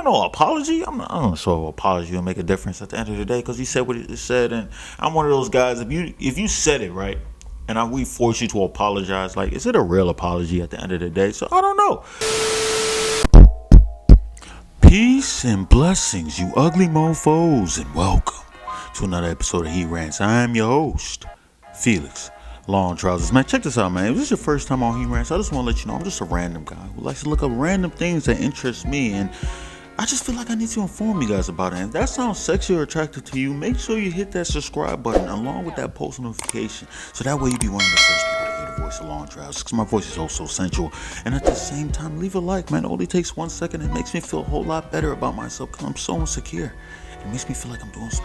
don't know, apology. I'm not sure apology will make a difference at the end of the day because he said what he said, and I'm one of those guys. If you said it right, and we force you to apologize, like, is it a real apology at the end of the day? So I don't know. Peace and blessings, you ugly mofos, and welcome to another episode of He Rants. I'm your host, Felix Long Trousers. Man, check this out, man. If this is your first time on He Rants, I just want to let you know I'm just a random guy who likes to look up random things that interest me, and I just feel like I need to inform you guys about it. And if that sounds sexy or attractive to you, make sure you hit that subscribe button along with that post notification, so that way you'll be one of the first people to hear the voice of Long Trousers, because my voice is also sensual. And at the same time, leave a like, man. It only takes 1 second. It makes me feel a whole lot better about myself because I'm so insecure. It makes me feel like I'm doing some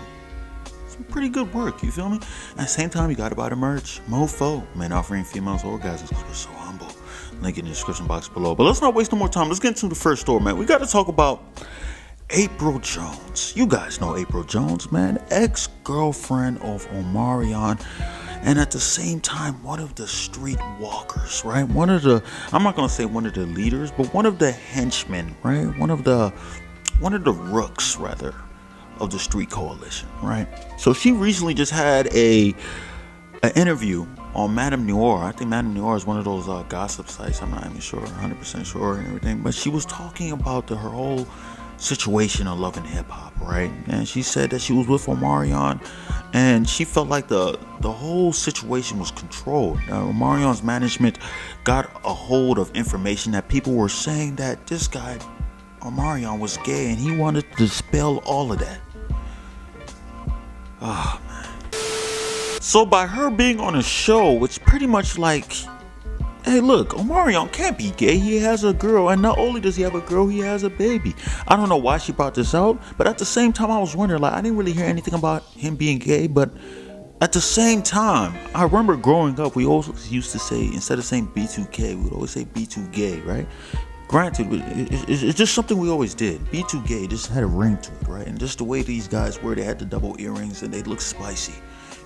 pretty good work, you feel me? At the same time, you gotta buy the merch. Mofo, men offering females orgasms because we're so humble. Link in the description box below. But let's not waste no more time. Let's get into the first story, man. We gotta talk about Apryl Jones. You guys know Apryl Jones, man. Ex-girlfriend of Omarion. And at the same time, one of the street walkers, right? I'm not gonna say one of the leaders, but one of the henchmen, right? One of the rooks, rather, of the street coalition, right? So she recently just had an interview on Madame Noir. I think Madame Noir is one of those gossip sites. I'm not even sure, 100% sure and everything. But she was talking about her whole situation of Love and Hip Hop, right? And she said that she was with Omarion, and she felt like the whole situation was controlled. Omarion's management got a hold of information that people were saying that this guy Omarion was gay, and he wanted to dispel all of that. Oh, man. So by her being on a show, it's pretty much like, hey, look, Omarion can't be gay. He has a girl, and not only does he have a girl, he has a baby. I don't know why she brought this out, but at the same time, I was wondering, like, I didn't really hear anything about him being gay, but at the same time, I remember growing up, we always used to say, instead of saying B2K, we would always say B2 gay, right? Granted, it's just something we always did. B2 gay just had a ring to it, right? And just the way these guys were, they had the double earrings and they looked spicy.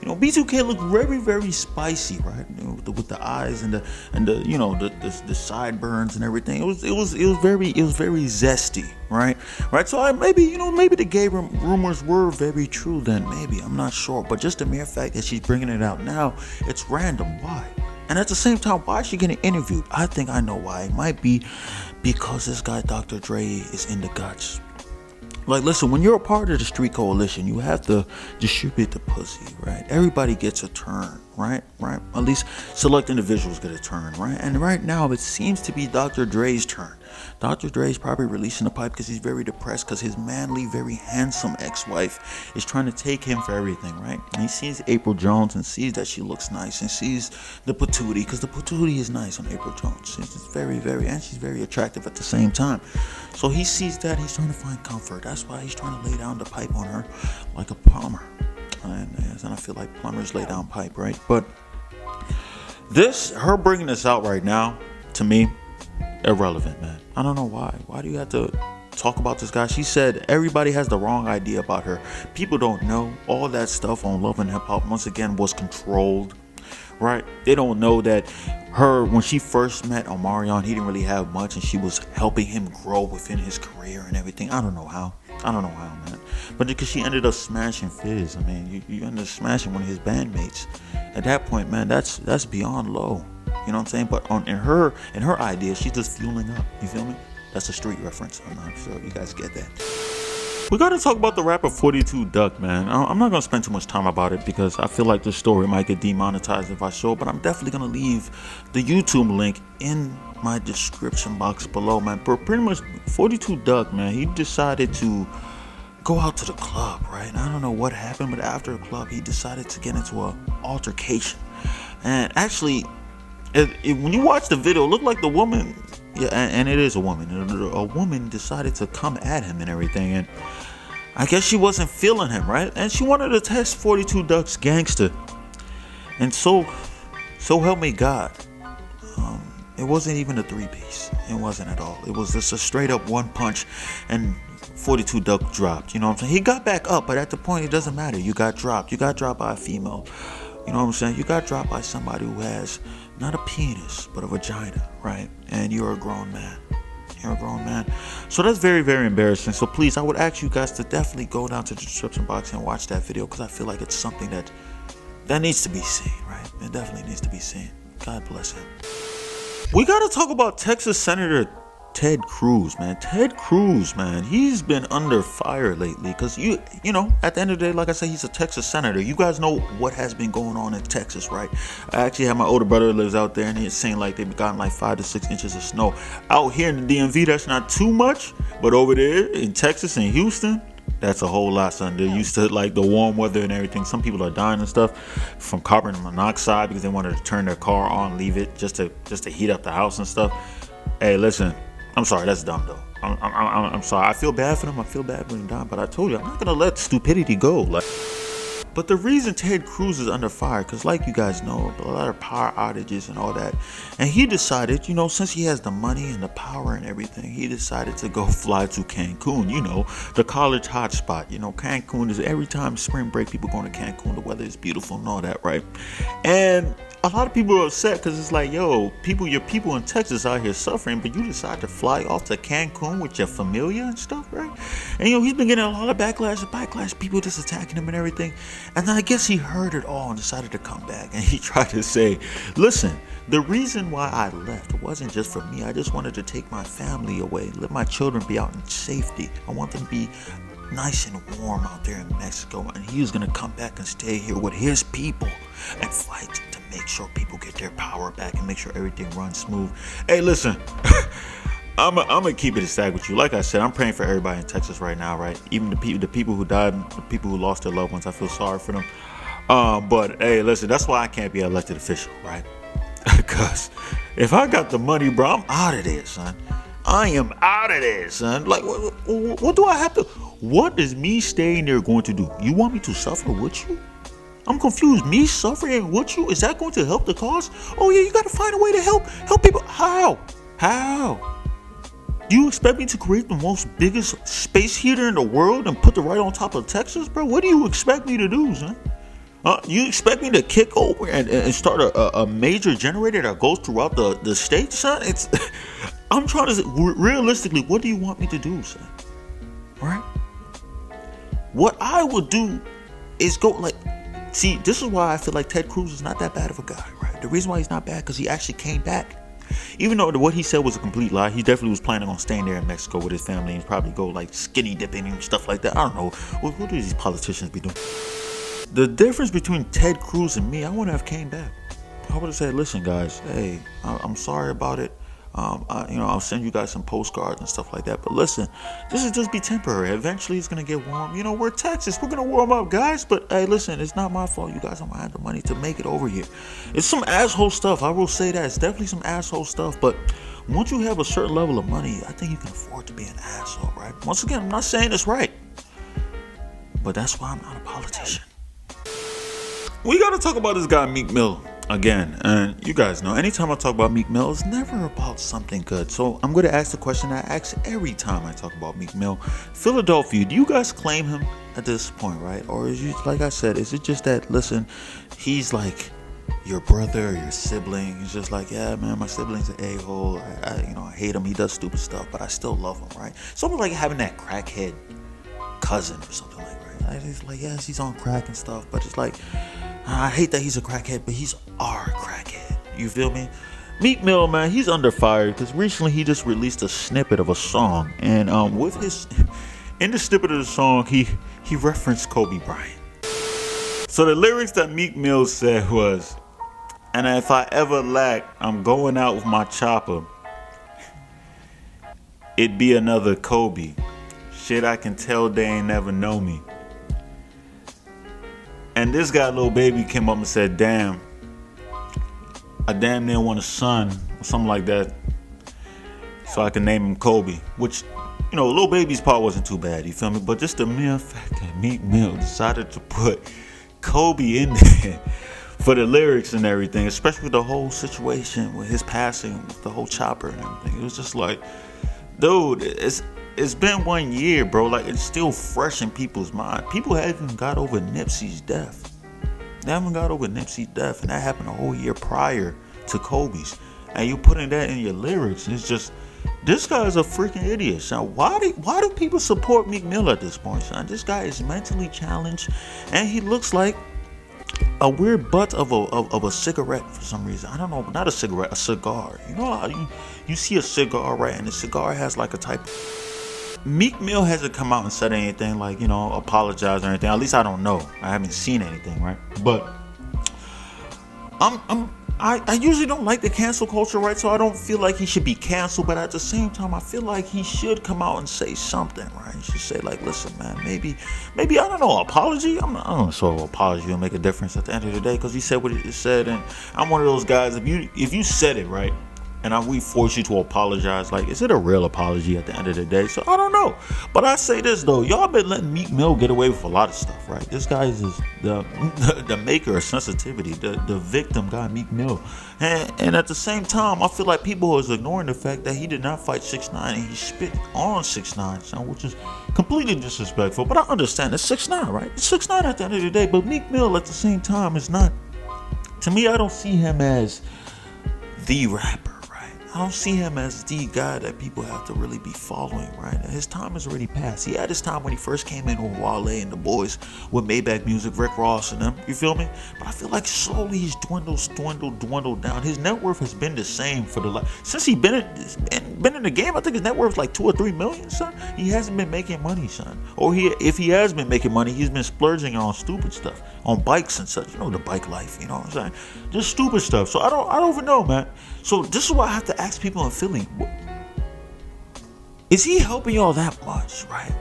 You know, B2K looked very, very spicy, right? You know, with the eyes and the you know the sideburns and everything. It was very zesty, right? Right. So maybe the gay rumors were very true then. Maybe, I'm not sure, but just the mere fact that she's bringing it out now, it's random. Why? And at the same time, why is she getting interviewed? I think I know why. It might be because this guy, Dr. Dre, is in the guts. Like, listen, when you're a part of the street coalition, you have to distribute the pussy, right? Everybody gets a turn, right? At least select individuals get a turn, right? And right now, it seems to be Dr. Dre's turn. Dr. Dre's probably releasing the pipe because he's very depressed because his manly, very handsome ex-wife is trying to take him for everything, right? And he sees Apryl Jones and sees that she looks nice and sees the patootie, because the patootie is nice on Apryl Jones. It's very, and she's very attractive at the same time. So he sees that, he's trying to find comfort. That's why he's trying to lay down the pipe on her like a plumber. And I feel like plumbers lay down pipe, right? But her bringing this out right now, to me, irrelevant, man. I don't know why. Why do you have to talk about this guy? She said everybody has the wrong idea about her. People don't know all that stuff on Love and Hip Hop, once again, was controlled, right? They don't know that when she first met Omarion, he didn't really have much, and she was helping him grow within his career and everything. I don't know how, man. But because she ended up smashing Fizz. I mean, you ended up smashing one of his bandmates. At that point, man, that's beyond low. You know what I'm saying? But in her idea, she's just fueling up. You feel me? That's a street reference. I'm not sure you guys get that. We got to talk about the rapper 42 Dugg, man. I'm not going to spend too much time about it because I feel like this story might get demonetized if I show it, but I'm definitely going to leave the YouTube link in my description box below, man. But pretty much 42 Dugg, man, he decided to go out to the club, right? I don't know what happened, but after the club, he decided to get into an altercation. And actually, when you watch the video, it looked like the woman, and it is a woman. A woman decided to come at him and everything, and I guess she wasn't feeling him, right? And she wanted to test 42 Dugg's gangster. And so help me God, it wasn't even a 3-piece. It wasn't at all. It was just a straight up one punch, and 42 Dugg dropped. You know what I'm saying? He got back up, but at the point, it doesn't matter. You got dropped. You got dropped by a female. You know what I'm saying? You got dropped by somebody who has not a penis, but a vagina, right? And you're a grown man. You're a grown man. So that's very, very embarrassing. So please, I would ask you guys to definitely go down to the description box and watch that video, because I feel like it's something that needs to be seen, right? It definitely needs to be seen. God bless him. We got to talk about Texas Senator Ted Cruz, man. Ted Cruz, man, he's been under fire lately because you know, at the end of the day, like I said, he's a Texas senator. You guys know what has been going on in Texas, right? I actually have my older brother who lives out there, and he's saying like they've gotten like 5 to 6 inches of snow. Out here in the DMV, that's not too much, but over there in Texas and Houston, that's a whole lot, son. They're used to like the warm weather and everything. Some people are dying and stuff from carbon monoxide because they wanted to turn their car on, leave it just to heat up the house and stuff. Hey, listen, I'm sorry, that's dumb though. I'm sorry. I feel bad for them. I feel bad when they're dying, but I told you, I'm not gonna let stupidity go. But the reason Ted Cruz is under fire, because like you guys know, a lot of power outages and all that. And he decided, you know, since he has the money and the power and everything, he decided to go fly to Cancun, you know, the college hotspot. You know, Cancun is every time spring break, people going to Cancun. The weather is beautiful and all that, right? And a lot of people are upset because it's like, yo, your people in Texas out here suffering, but you decide to fly off to Cancun with your familia and stuff, right? And you know, he's been getting a lot of backlash, people just attacking him and everything. And then I guess he heard it all and decided to come back. And he tried to say, listen, the reason why I left wasn't just for me. I just wanted to take my family away, let my children be out in safety. I want them to be nice and warm out there in Mexico, and he was gonna come back and stay here with his people and fight to make sure people get their power back and make sure everything runs smooth. Hey, listen, I'm gonna keep it a stack with you. Like I said, I'm praying for everybody in Texas right now, right? Even the people who died, the people who lost their loved ones. I feel sorry for them. But hey, listen, that's why I can't be an elected official, right? Because if I got the money, bro, I'm out of there, son. I am out of there, son. Like, what do I have to? What is me staying there going to do? You want me to suffer with you? I'm confused. Me suffering with you? Is that going to help the cause? Oh yeah, you got to find a way to help people. How? Do you expect me to create the most biggest space heater in the world and put it right on top of Texas, bro? What do you expect me to do, son? You expect me to kick over and start a major generator that goes throughout the state, son? I'm trying to say, realistically, what do you want me to do, son? Right? What I would do is go see, this is why I feel like Ted Cruz is not that bad of a guy, right? The reason why he's not bad, because he actually came back. Even though what he said was a complete lie, he definitely was planning on staying there in Mexico with his family and probably go like skinny dipping and stuff like that. I don't know. What do these politicians be doing? The difference between Ted Cruz and me, I wouldn't have came back. I would have said, listen, guys, hey, I'm sorry about it. I'll send you guys some postcards and stuff like that. But listen, this will just be temporary. Eventually, it's gonna get warm. You know, we're Texas. We're gonna warm up, guys. But hey, listen, it's not my fault. You guys don't have the money to make it over here. It's some asshole stuff. I will say that. It's definitely some asshole stuff. But once you have a certain level of money, I think you can afford to be an asshole, right? Once again, I'm not saying it's right, but that's why I'm not a politician. We gotta talk about this guy, Meek Mill. Again, and you guys know, anytime I talk about Meek Mill, it's never about something good. So I'm going to ask the question I ask every time I talk about Meek Mill. Philadelphia, do you guys claim him at this point, right? Or is you, like I said, is it just that, listen, he's like your brother or your sibling? He's just like, yeah, man, my sibling's an a-hole. I hate him. He does stupid stuff, but I still love him, right? It's almost like having that crackhead cousin or something like that, right? It's like, yes, he's on crack and stuff, but it's like, I hate that he's a crackhead, but he's our crackhead. You feel me? Meek Mill, man, he's under fire because recently he just released a snippet of a song, and in the snippet of the song, he referenced Kobe Bryant. So the lyrics that Meek Mill said was, "And if I ever lack, I'm going out with my chopper. It'd be another Kobe. Shit, I can tell they ain't never know me." And this guy, Lil Baby, came up and said, damn, I damn near want a son, or something like that, so I can name him Kobe. Which, you know, Lil Baby's part wasn't too bad, you feel me? But just the mere fact that Meek Mill decided to put Kobe in there for the lyrics and everything, especially with the whole situation with his passing, with the whole chopper and everything, it was just like, dude, it's been 1 year, bro. Like, it's still fresh in people's mind. People haven't even got over Nipsey's death. They haven't got over Nipsey's death, and that happened a whole year prior to Kobe's. And you putting that in your lyrics, it's just, This guy is a freaking idiot, son. Why do people support Meek Mill at this point, son? This guy is mentally challenged, and he looks like a weird butt of a cigarette for some reason. I don't know, not a cigarette, a cigar. You know how you see a cigar, right? And the cigar has like a type. Meek Mill hasn't come out and said anything like, apologize or anything. At least I don't know. I haven't seen anything, right? But I usually don't like the cancel culture, right? So I don't feel like he should be canceled, but at the same time, I feel like he should come out and say something, right? He should say like, listen, man, maybe I don't know, apology. I'm not sure apology will make a difference at the end of the day, because he said what he said, and I'm one of those guys. If you said it right, and we force you to apologize, like, is it a real apology at the end of the day? So I don't know. But I say this though, y'all been letting Meek Mill get away with a lot of stuff, right? This guy is the maker of sensitivity, the victim guy, Meek Mill. And at the same time, I feel like people is ignoring the fact that he did not fight 6ix9ine, and he spit on 6ix9ine, son, which is completely disrespectful. But I understand it's 6ix9ine, right? It's 6ix9ine at the end of the day. But Meek Mill at the same time is not. To me, I don't see him as the rapper. I don't see him as the guy that people have to really be following, right? His time has already passed. He had his time when he first came in with Wale and the boys with Maybach Music, Rick Ross and them, you feel me? But I feel like slowly he's dwindled down. His net worth has been the same since he been in the game. I think his net worth is like 2 or 3 million, son. He hasn't been making money, son. Or if he has been making money, he's been splurging on stupid stuff, on bikes and such. You know, the bike life, you know what I'm saying? Just stupid stuff. So I don't even know, man. So this is why I have to ask people in Philly, is he helping y'all that much, right?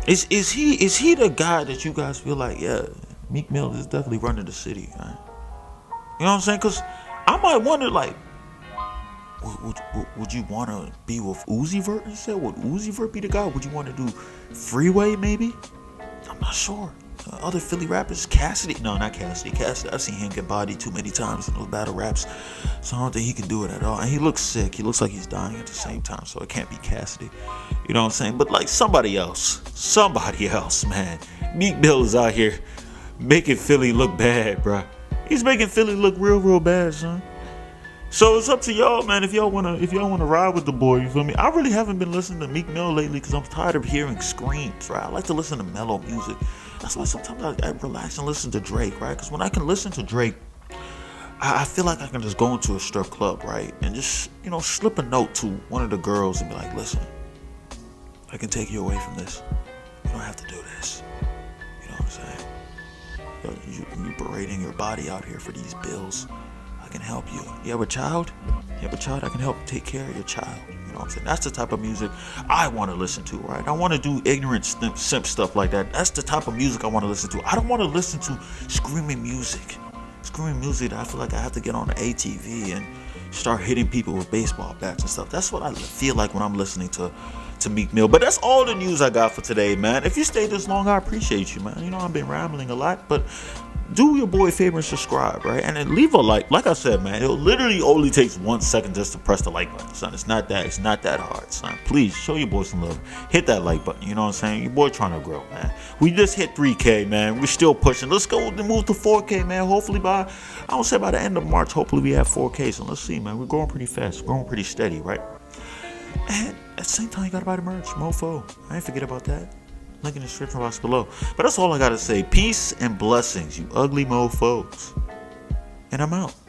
Is he the guy that you guys feel like, yeah, Meek Mill is definitely running the city, right? You know what I'm saying? Because I might wonder, like, would you want to be with Uzi Vert instead? Would Uzi Vert be the guy? Would you want to do Freeway maybe? I'm not sure. Other Philly rappers, Cassidy. No, not Cassidy. I've seen him get bodied too many times in those battle raps, so I don't think he can do it at all. And he looks sick. He looks like he's dying at the same time, so it can't be Cassidy. You know what I'm saying? But like somebody else, man. Meek Mill is out here making Philly look bad, bro. He's making Philly look real bad, son. So it's up to y'all, man. If y'all wanna ride with the boy, you feel me? I really haven't been listening to Meek Mill lately because I'm tired of hearing screams, right? I like to listen to mellow music. That's why sometimes I relax and listen to Drake, right? Because when I can listen to Drake, I feel like I can just go into a strip club, right? And just, slip a note to one of the girls and be like, listen, I can take you away from this. You don't have to do this. You know what I'm saying? You parading your body out here for these bills. I can help you. You have a child? I can help take care of your child. You know what I'm saying? That's the type of music I want to listen to, right? I want to do ignorant simp stuff like that. That's the type of music I want to listen to. I don't want to listen to screaming music that I feel like I have to get on the ATV and start hitting people with baseball bats and stuff. That's what I feel like when I'm listening to Meek Mill. But that's all the news I got for today, man. If you stayed this long, I appreciate you, man. I've been rambling a lot, but do your boy a favor and subscribe, right? And then leave a like. Like I said, man, it literally only takes 1 second just to press the like button, son. It's not that hard, son. Please show your boy some love. Hit that like button. You know what I'm saying? Your boy trying to grow, man. We just hit 3K, man. We're still pushing. Let's go and move to 4K, man. Hopefully by the end of March, hopefully we have 4K. So let's see, man. We're growing pretty fast. We're growing pretty steady, right? And at the same time, you gotta buy the merch, mofo. I ain't forget about that. Link in the description box below. But that's all I gotta say. Peace and blessings, you ugly mofos. And I'm out.